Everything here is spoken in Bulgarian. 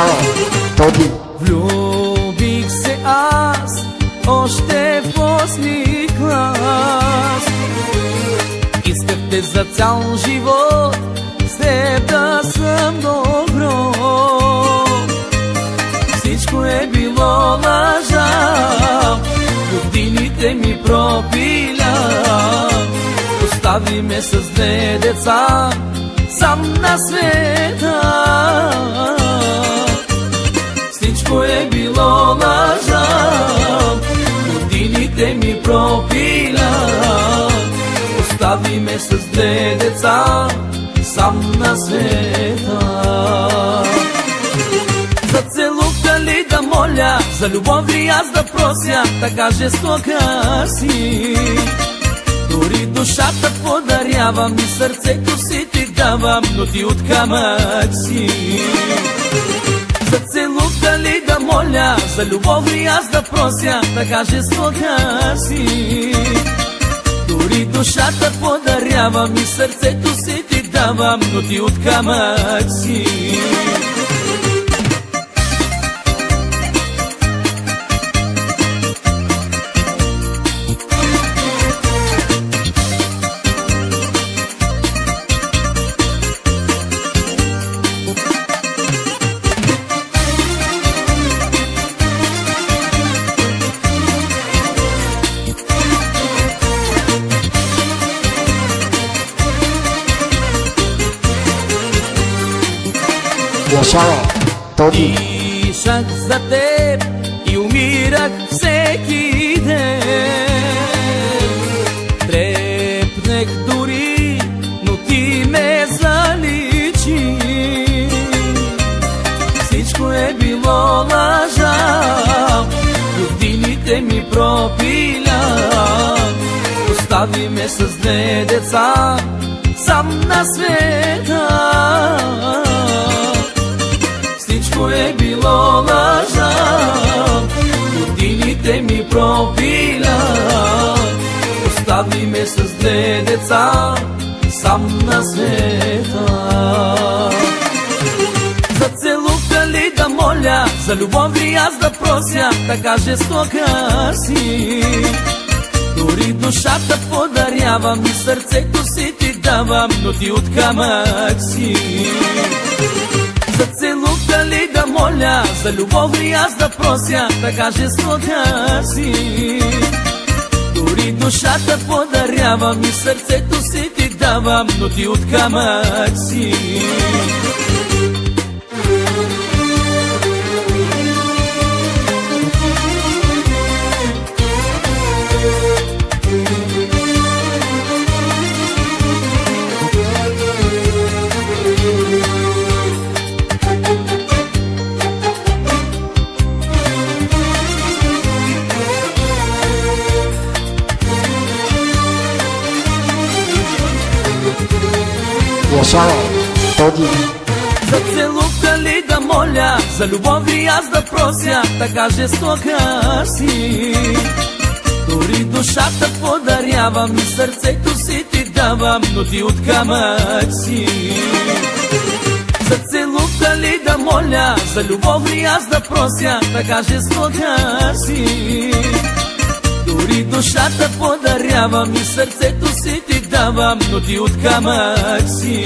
Лошаро, Тоди. Влюбих се аз още в 8-ми клас. Исках те за цял живот, с теб да съм добро. Всичко е било лъжа, годините ми пропиля. Остави ме с 2 деца, сам на света. Всичко е било лъжа, годините ми пропиля. Остави ме с 2 деца, сам на света. За целувка ли да моля, за любов ли аз да прося, така жестока си. Дори душата подарявам и сърцето си ти давам, но ти от камък си. За целувка ли да моля, за любов ли аз да прося, така жестока си. Дори душата подарявам и сърцето си ти давам, но ти от камък си. Лошаро, Тоди. Пишах за теб и умирах всеки ден. Трепнех дори, но ти ме заличи. Всичко е било лъжа, годините ми пропиля. Остави ме с 2 деца, сам на света. Всичко е било лъжа, годините ми пропиля. Остави ме с 2 деца, сам на света. За целувка ли да моля, за любов ли аз да прося, така жестока си. Дори душата подарявам и сърцето си ти давам, но ти от камък си. За целувка ли да моля, за любов ли аз да прося, така жестока си. Дори душата подарявам и сърцето си ти давам, но ти от камък си. Лошаро, Тоди. За целувка ли да моля, за любов ли аз да прося, така жестока си. Дори душата подарявам и сърцето си ти давам, но ти от камък си. За целувка ли да моля, за любов ли аз да прося, така жестока си. Дори душата подарявам и сърцето си ти давам, но ти от камък си.